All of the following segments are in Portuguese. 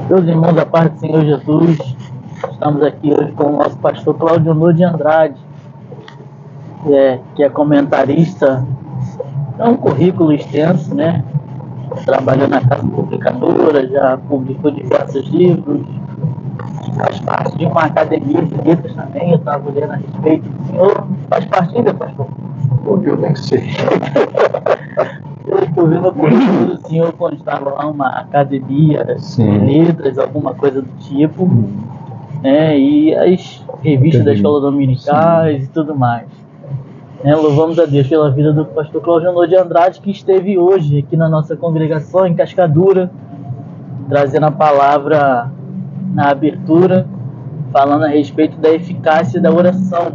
Meus irmãos, da paz do Senhor Jesus, estamos aqui hoje com o nosso pastor Claudionor de Andrade, que é comentarista. É um currículo extenso, né? Trabalhou na Casa Publicadora, já publicou diversos livros, faz parte de uma academia de letras também. Eu estava lendo a respeito. O senhor faz parte ainda, pastor? Porque eu nem sei. Eu estou vendo o currículo do senhor quando estava lá numa academia de letras, alguma coisa do tipo, né? E as revistas da escola dominicais e tudo mais. Louvamos a Deus pela vida do pastor Claudionor de Andrade, que esteve hoje aqui na nossa congregação em Cascadura, trazendo a palavra na abertura, falando a respeito da eficácia da oração,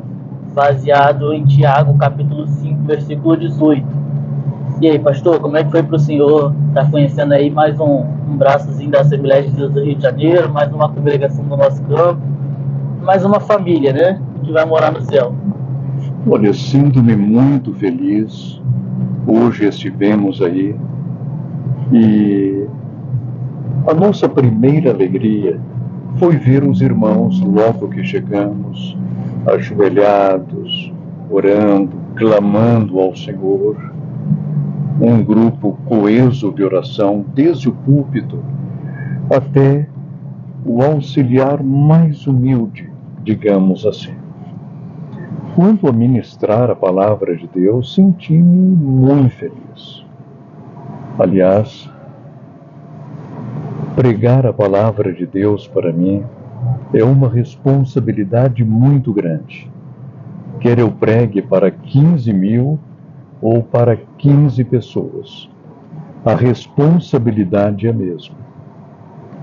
baseado em Tiago, capítulo 5, versículo 18. E aí, pastor, como é que foi para o senhor estar conhecendo aí mais um braçozinho da Assembleia de Deus do Rio de Janeiro, mais uma congregação do nosso campo, mais uma família, né, que vai morar no céu? Olha, eu sinto-me muito feliz. Hoje estivemos aí e a nossa primeira alegria foi ver os irmãos logo que chegamos, ajoelhados, orando, clamando ao Senhor. Um grupo coeso de oração, desde o púlpito até o auxiliar mais humilde, digamos assim. Quando a ministrar a palavra de Deus, senti-me muito feliz. Aliás, pregar a palavra de Deus para mim é uma responsabilidade muito grande. Quer eu pregue para 15 mil ou para 15 pessoas, a responsabilidade é a mesma.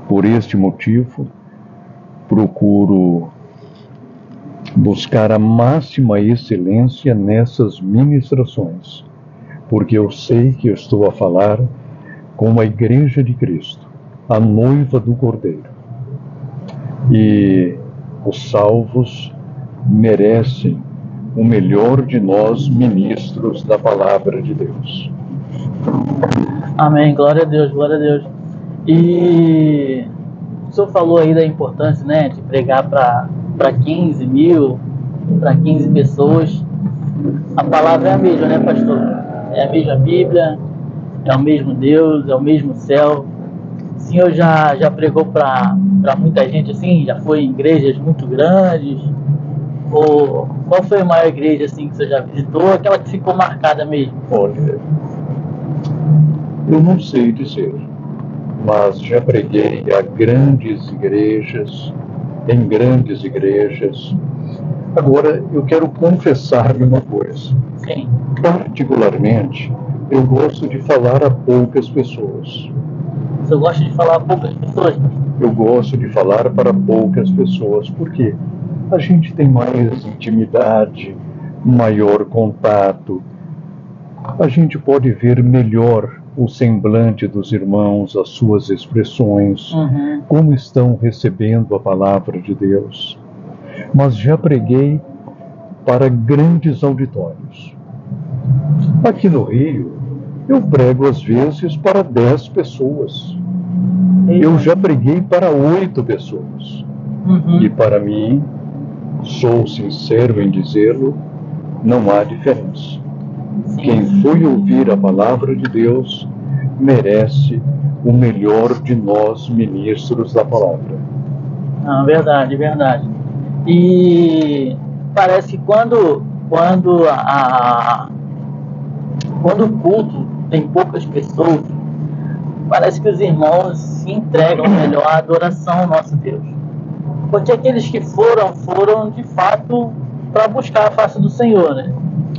Por este motivo, procuro buscar a máxima excelência nessas ministrações, porque eu sei que eu estou a falar com a Igreja de Cristo, a noiva do Cordeiro. E os salvos merecem o melhor de nós, ministros da palavra de Deus. Amém, glória a Deus, glória a Deus. E o senhor falou aí da importância, né, de pregar para 15 mil, para 15 pessoas. A palavra é a mesma, né, pastor? É a mesma Bíblia, é o mesmo Deus, é o mesmo céu. O senhor já pregou para muita gente assim? Já foi em igrejas muito grandes? Ou qual foi a maior igreja assim que você já visitou? Aquela que ficou marcada mesmo? Olha, eu não sei dizer, mas já preguei a grandes igrejas, em grandes igrejas. Agora, eu quero confessar-lhe uma coisa. Sim. Particularmente, eu gosto de falar a poucas pessoas. Você gosta de falar a poucas pessoas? Eu gosto de falar para poucas pessoas, porque a gente tem mais intimidade, maior contato. A gente pode ver melhor o semblante dos irmãos, as suas expressões, como estão recebendo a palavra de Deus. Mas já preguei para grandes auditórios. Aqui no Rio, eu prego às vezes para 10 pessoas. Eu já preguei para 8 pessoas. E para mim, sou sincero em dizê-lo, não há diferença. Quem foi ouvir a palavra de Deus merece o melhor de nós, ministros da palavra. Ah, verdade, verdade. E parece que quando o culto tem poucas pessoas, parece que os irmãos se entregam melhor à adoração ao nosso Deus. Porque aqueles que foram de fato para buscar a face do Senhor, né?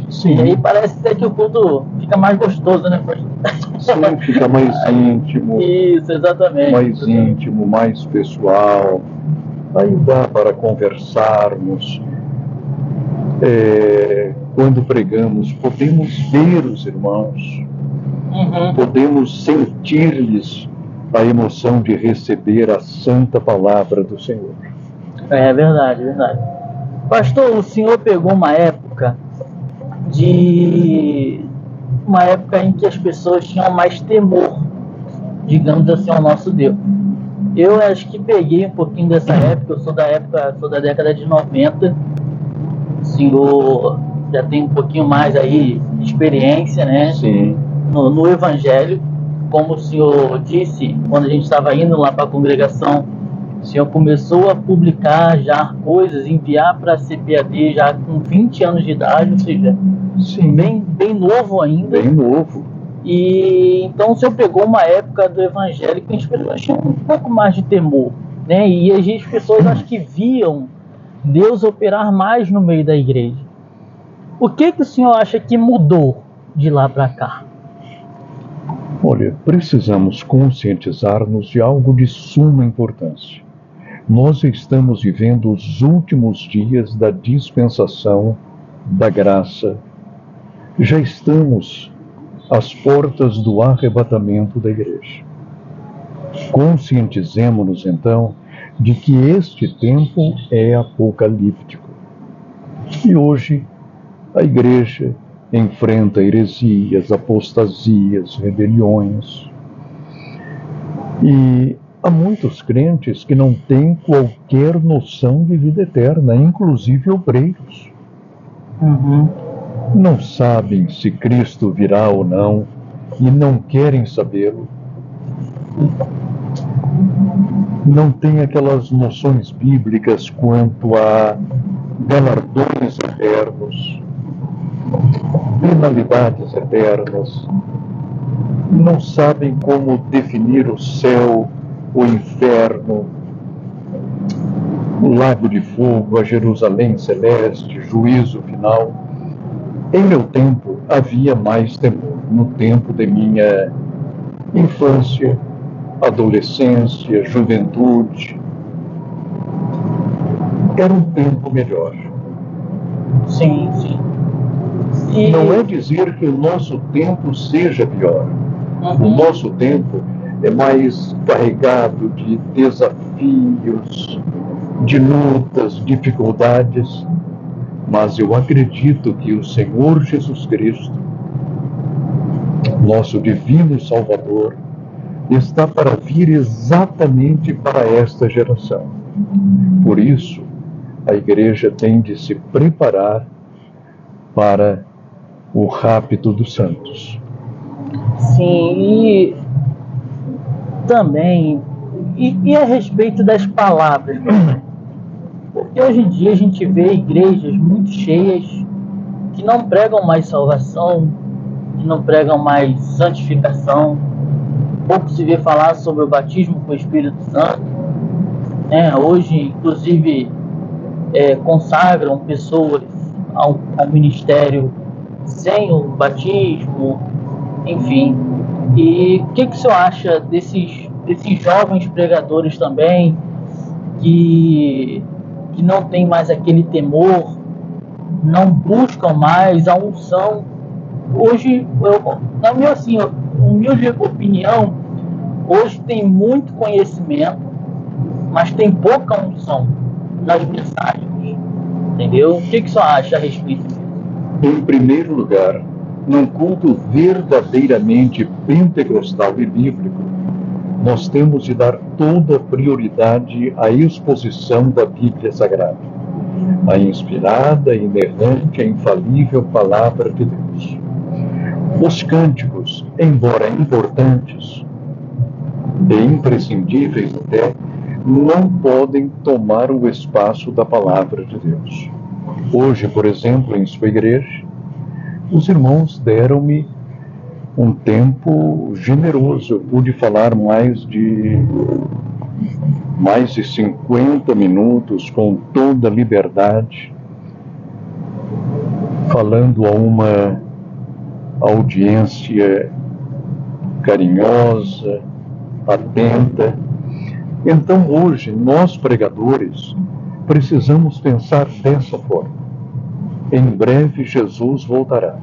Sim. E aí parece até que o culto fica mais gostoso, né, pastor? Sim, fica mais íntimo. Isso, exatamente. Mais íntimo, mais pessoal. Aí dá para conversarmos. Quando pregamos, podemos ver os irmãos. Podemos sentir-lhes a emoção de receber a santa palavra do Senhor. É verdade, verdade. Pastor, o senhor pegou uma época em que as pessoas tinham mais temor, digamos assim, ao nosso Deus. Eu acho que peguei um pouquinho dessa época, eu sou da década de 90. O senhor já tem um pouquinho mais aí de experiência, né? Sim. No Evangelho. Como o senhor disse, quando a gente estava indo lá para a congregação, o senhor começou a publicar já coisas, enviar para a CPAD já com 20 anos de idade, ou seja, Sim. bem novo ainda. Bem novo. E então o senhor pegou uma época do Evangelho que as pessoas tinham um pouco mais de temor, né? E as pessoas acho que viam Deus operar mais no meio da igreja. O que o senhor acha que mudou de lá para cá? Olha, precisamos conscientizar-nos de algo de suma importância. Nós estamos vivendo os últimos dias da dispensação da graça. Já estamos às portas do arrebatamento da igreja. Conscientizemo-nos, então, de que este tempo é apocalíptico. E hoje, a igreja enfrenta heresias, apostasias, rebeliões. E há muitos crentes que não têm qualquer noção de vida eterna, inclusive obreiros. Não sabem se Cristo virá ou não e não querem sabê-lo. Não têm aquelas noções bíblicas quanto a galardões eternos, penalidades eternas, não sabem como definir o céu, o inferno, o lago de fogo, a Jerusalém celeste, juízo final. Em meu tempo havia mais temor. No tempo de minha infância, adolescência, juventude, era um tempo melhor. Sim. Não é dizer que o nosso tempo seja pior. O nosso tempo é mais carregado de desafios, de lutas, dificuldades, mas eu acredito que o Senhor Jesus Cristo, nosso divino Salvador, está para vir exatamente para esta geração. Por isso, a igreja tem de se preparar para o rapto dos santos. Sim, e também, e a respeito das palavras, porque hoje em dia a gente vê igrejas muito cheias que não pregam mais salvação, que não pregam mais santificação. Pouco se vê falar sobre o batismo com o Espírito Santo. Hoje, inclusive, consagram pessoas ao ministério sem o batismo, enfim. E o que o senhor acha desses jovens pregadores também que não tem mais aquele temor, não buscam mais a unção? Hoje, na minha humilde opinião, hoje tem muito conhecimento, mas tem pouca unção nas mensagens, entendeu? O que o senhor acha a respeito disso? Em primeiro lugar, num culto verdadeiramente pentecostal e bíblico, nós temos de dar toda a prioridade à exposição da Bíblia Sagrada, a inspirada, inerrante, a infalível Palavra de Deus. Os cânticos, embora importantes e imprescindíveis até, não podem tomar o espaço da Palavra de Deus. Hoje, por exemplo, em sua igreja, os irmãos deram-me um tempo generoso. Eu pude falar mais de 50 minutos com toda a liberdade, falando a uma audiência carinhosa, atenta. Então, hoje, nós pregadores precisamos pensar dessa forma. Em breve, Jesus voltará.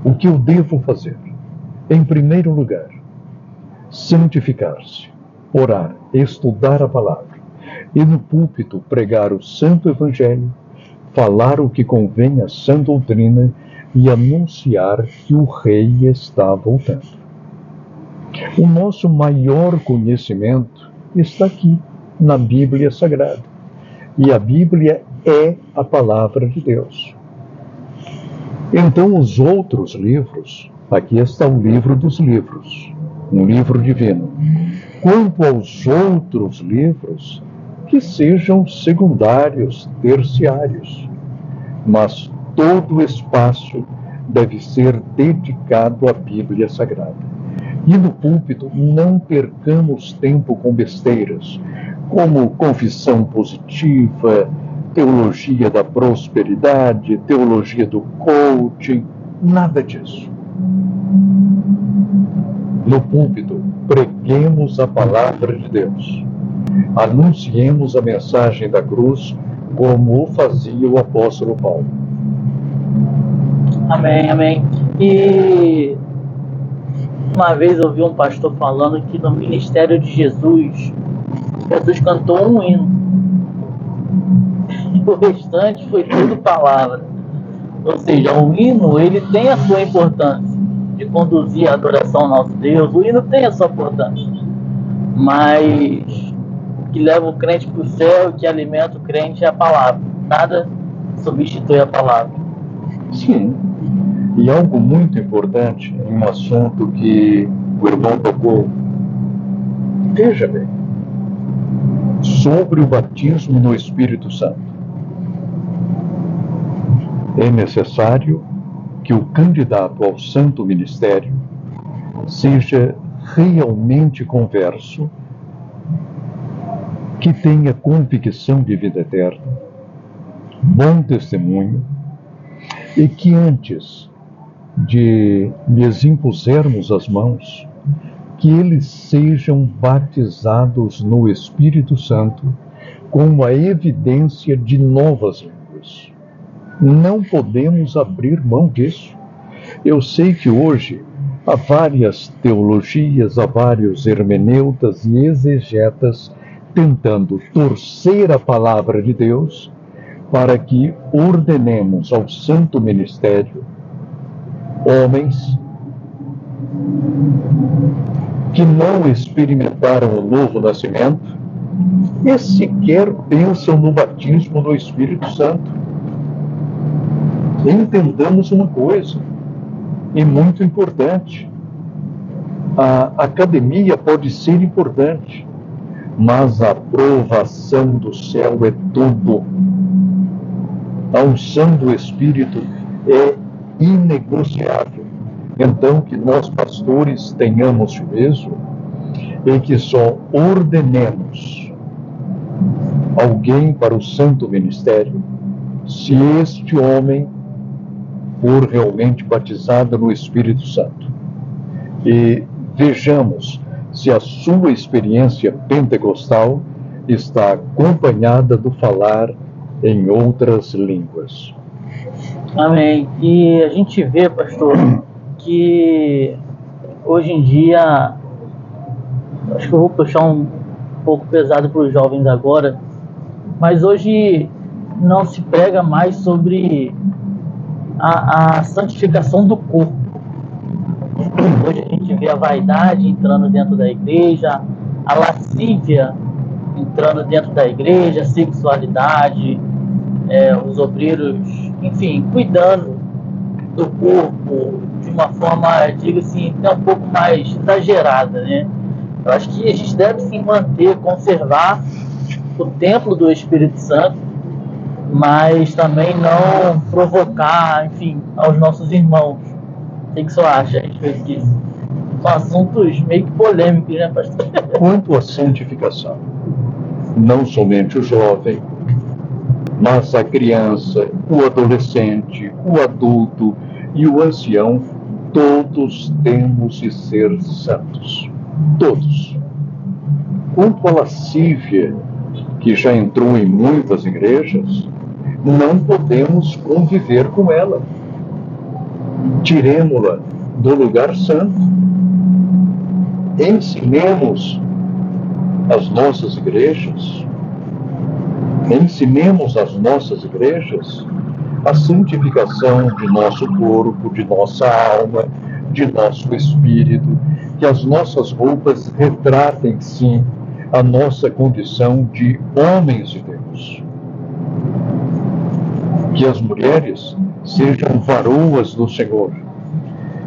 O que eu devo fazer? Em primeiro lugar, santificar-se, orar, estudar a palavra e no púlpito pregar o Santo Evangelho, falar o que convém à sã doutrina e anunciar que o Rei está voltando. O nosso maior conhecimento está aqui, na Bíblia Sagrada. E a Bíblia é a palavra de Deus. Então, os outros livros, aqui está o livro dos livros, um livro divino. Quanto aos outros livros, que sejam secundários, terciários, mas todo o espaço deve ser dedicado à Bíblia Sagrada. E no púlpito, não percamos tempo com besteiras, como confissão positiva, teologia da prosperidade, teologia do coaching, nada disso. No púlpito, preguemos a palavra de Deus. Anunciemos a mensagem da cruz, como o fazia o apóstolo Paulo. Amém, amém. E uma vez eu ouvi um pastor falando que no ministério de Jesus cantou um hino. E o restante foi tudo palavra. Ou seja, o hino, ele tem a sua importância de conduzir a adoração ao nosso Deus. O hino tem a sua importância. Mas o que leva o crente para o céu, o que alimenta o crente é a palavra. Nada substitui a palavra. Sim. E algo muito importante, em um assunto que o irmão tocou, veja bem, sobre o batismo no Espírito Santo. É necessário que o candidato ao santo ministério seja realmente converso, que tenha convicção de vida eterna, bom testemunho, e que antes de lhes impusermos as mãos, que eles sejam batizados no Espírito Santo com a evidência de novas línguas. Não podemos abrir mão disso. Eu sei que hoje há várias teologias, há vários hermeneutas e exegetas tentando torcer a palavra de Deus para que ordenemos ao santo ministério homens que não experimentaram o novo nascimento e sequer pensam no batismo no Espírito Santo. Entendamos uma coisa, e muito importante: a academia pode ser importante, mas a aprovação do céu é tudo. A unção do Espírito é inegociável. Então, que nós, pastores, tenhamos juízo e que só ordenemos alguém para o santo ministério se este homem for realmente batizado no Espírito Santo. E vejamos se a sua experiência pentecostal está acompanhada do falar em outras línguas. Amém. E a gente vê, pastor, que hoje em dia, acho que eu vou puxar um pouco pesado para os jovens agora, mas hoje não se prega mais sobre a santificação do corpo. Hoje a gente vê a vaidade entrando dentro da igreja, a lascívia entrando dentro da igreja, a sexualidade, os obreiros, enfim, cuidando do corpo de uma forma, digo assim, até um pouco mais exagerada, né? Eu acho que a gente deve sim manter, conservar o templo do Espírito Santo, mas também não provocar, enfim, aos nossos irmãos. O que você acha a respeito disso? São assuntos meio que polêmicos, né, pastor? Quanto à santificação, não somente o jovem, mas a criança, o adolescente, o adulto e o ancião, todos temos de ser santos. Todos. Quanto à lascívia, que já entrou em muitas igrejas, não podemos conviver com ela. Tiremo-la do lugar santo. Ensinemos as nossas igrejas, a santificação de nosso corpo, de nossa alma, de nosso espírito, que as nossas roupas retratem, sim, a nossa condição de homens de Deus. Que as mulheres sejam varoas do Senhor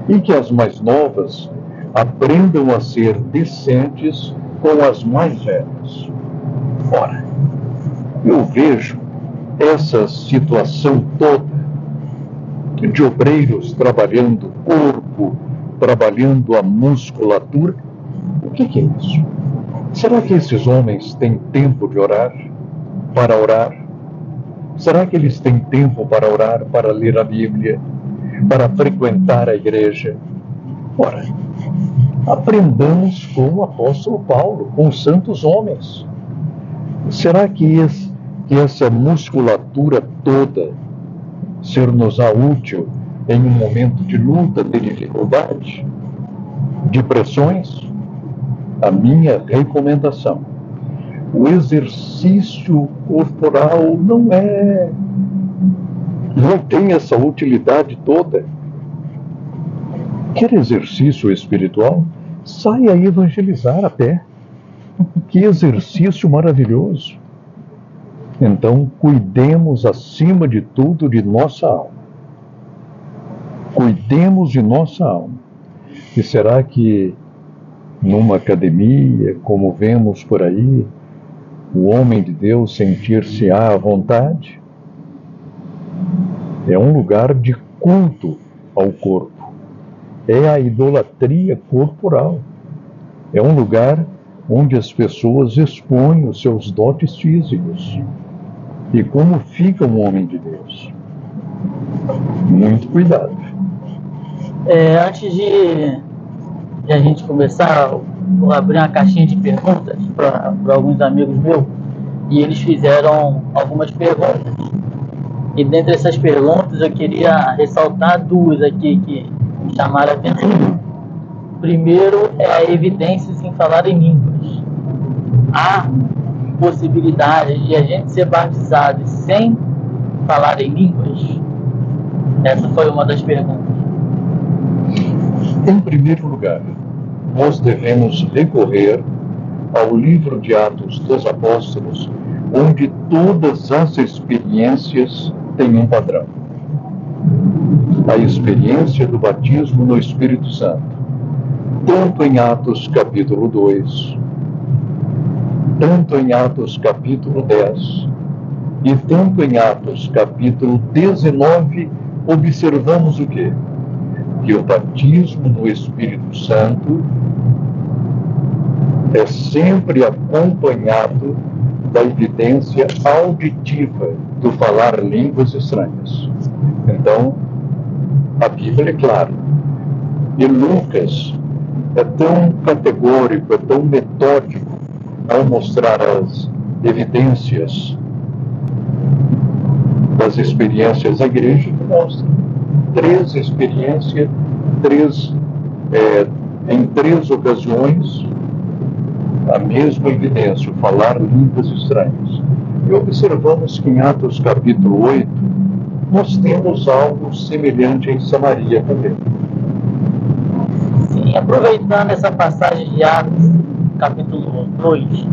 e que as mais novas aprendam a ser decentes com as mais velhas. Ora, eu vejo essa situação toda de obreiros trabalhando o corpo, trabalhando a musculatura. O que é isso? Será que esses homens têm tempo de orar? Para orar? Será que eles têm tempo para orar, para ler a Bíblia, para frequentar a igreja? Ora, aprendamos com o apóstolo Paulo, com os santos homens. Será que essa musculatura toda ser-nos-á útil em um momento de luta, de dificuldade, de pressões? A minha recomendação: o exercício corporal não tem essa utilidade toda. Quer exercício espiritual? Saia a evangelizar a pé. Que exercício maravilhoso! Então, cuidemos acima de tudo de nossa alma. Cuidemos de nossa alma. E será que numa academia, como vemos por aí, o homem de Deus sentir-se à vontade? É um lugar de culto ao corpo. É a idolatria corporal. É um lugar onde as pessoas expõem os seus dotes físicos. E como fica um homem de Deus? Muito cuidado. Antes de a gente começar, vou abrir uma caixinha de perguntas para alguns amigos meus, e eles fizeram algumas perguntas. E dentre essas perguntas eu queria ressaltar duas aqui que me chamaram a atenção. Primeiro é a evidências em falar em línguas. Há possibilidade de a gente ser batizado sem falar em línguas? Essa foi uma das perguntas. Em primeiro lugar, nós devemos recorrer ao livro de Atos dos Apóstolos, onde todas as experiências têm um padrão. A experiência do batismo no Espírito Santo, tanto em Atos capítulo 2, tanto em Atos capítulo 10 e tanto em Atos capítulo 19, observamos o quê? Que o batismo no Espírito Santo é sempre acompanhado da evidência auditiva do falar línguas estranhas. Então, a Bíblia é clara. E Lucas é tão categórico, é tão metódico ao mostrar as evidências das experiências da igreja, que mostra 3 experiências, em 3 ocasiões, a mesma evidência, o falar línguas estranhas. E observamos que em Atos capítulo 8, nós temos algo semelhante em Samaria também. Sim, aproveitando essa passagem de Atos capítulo 2,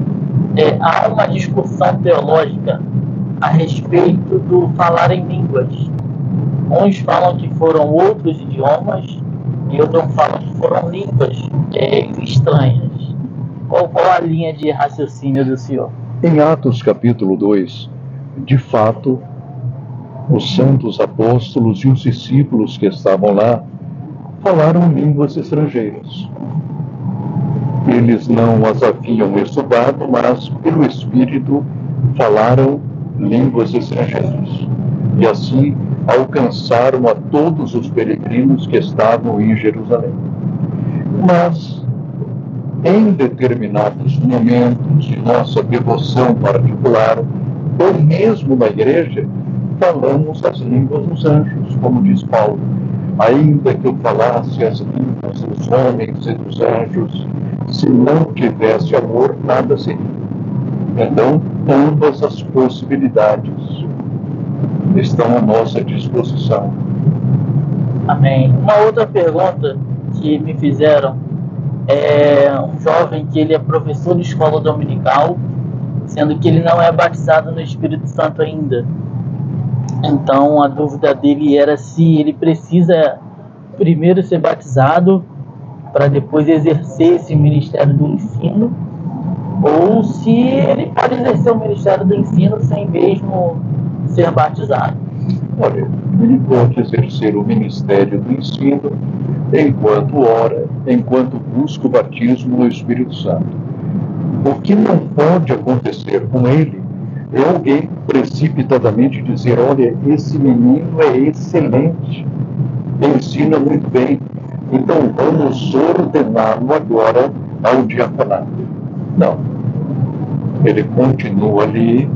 há uma discussão teológica a respeito do falar em línguas. Uns falam que foram outros idiomas e outros falam que foram línguas estranhas. Qual a linha de raciocínio do senhor? Em Atos capítulo 2, de fato, os santos apóstolos e os discípulos que estavam lá falaram línguas estrangeiras. Eles não as haviam estudado, mas pelo Espírito falaram línguas estrangeiras. E assim alcançaram a todos os peregrinos que estavam em Jerusalém. Mas, em determinados momentos de nossa devoção particular, ou mesmo na igreja, falamos as línguas dos anjos, como diz Paulo. Ainda que eu falasse as línguas dos homens e dos anjos, se não tivesse amor, nada seria. Então, ambas as possibilidades estão à nossa disposição. Amém. Uma outra pergunta que me fizeram um jovem que ele é professor de escola dominical, sendo que ele não é batizado no Espírito Santo ainda. Então a dúvida dele era se ele precisa primeiro ser batizado para depois exercer esse ministério do ensino, ou se ele pode exercer o ministério do ensino sem mesmo ser batizado. Olha, ele pode exercer o ministério do ensino enquanto ora, enquanto busca o batismo no Espírito Santo. O que não pode acontecer com ele é alguém precipitadamente dizer: olha, esse menino é excelente, ensina muito bem, então vamos ordená-lo agora ao diaconato. Não. Ele continua ali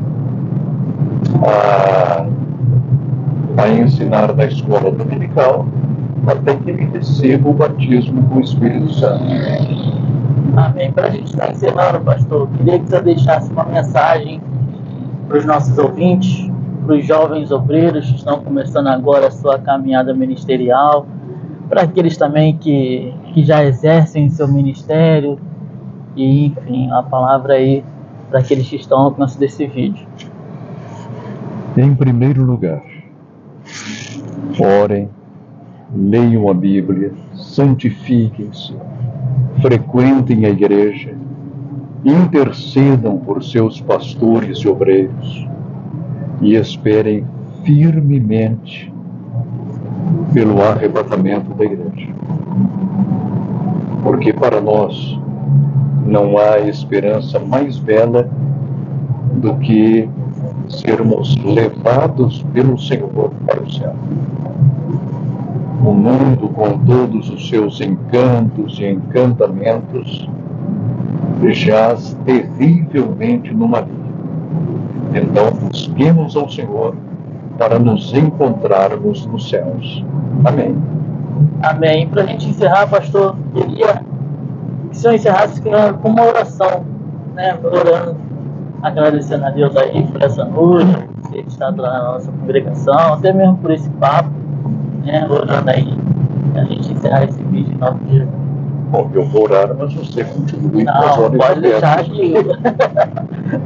a ensinar na escola dominical até que ele receba o batismo com o Espírito Santo. Amém. Para a gente estar encerrando, pastor, queria que você deixasse uma mensagem para os nossos ouvintes, para os jovens obreiros que estão começando agora a sua caminhada ministerial, para aqueles também que já exercem seu ministério, e enfim, a palavra aí para aqueles que estão ao alcance desse vídeo. Em primeiro lugar, orem, leiam a Bíblia, santifiquem-se, frequentem a igreja, intercedam por seus pastores e obreiros e esperem firmemente pelo arrebatamento da igreja. Porque para nós não há esperança mais bela do que sermos levados pelo Senhor para o céu. O mundo, com todos os seus encantos e encantamentos, jaz terrivelmente no maligno. Então, busquemos ao Senhor para nos encontrarmos nos céus. Amém. Amém. Para a gente encerrar, pastor, queria que o senhor encerrasse com uma oração, né? Orando, agradecendo a Deus aí por essa noite, por ter estado lá na nossa congregação, até mesmo por esse papo, né? Orando aí, a gente encerrar esse vídeo em nome de Jesus. Bom, eu vou orar, mas você continue com as Não, olhos pode deixar abertos. aqui.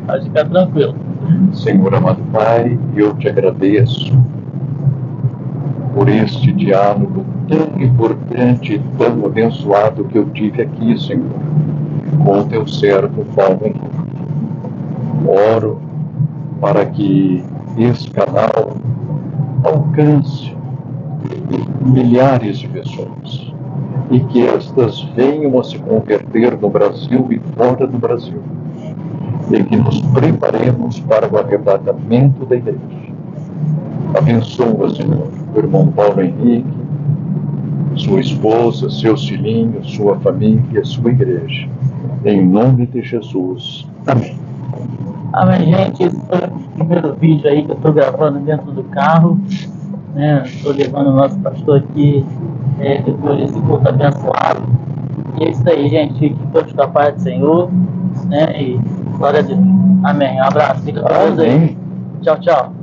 Pode ficar tranquilo. Senhor amado Pai, eu te agradeço por este diálogo tão importante e tão abençoado que eu tive aqui, Senhor, com o teu servo Paulo Henrique. Oro para que esse canal alcance milhares de pessoas e que estas venham a se converter no Brasil e fora do Brasil, e que nos preparemos para o arrebatamento da igreja. Abençoa, Senhor, o irmão Paulo Henrique, sua esposa, seus filhinhos, sua família, sua igreja. Em nome de Jesus. Amém. Amém, gente. Esse foi o primeiro vídeo aí que eu estou gravando dentro do carro, né? Estou levando o nosso pastor aqui depois desse culto abençoado. E é isso aí, gente. Fiquem todos com a paz do Senhor, né? E glória a Deus. Amém. Um abraço. Fica com Deus aí. Tchau, tchau.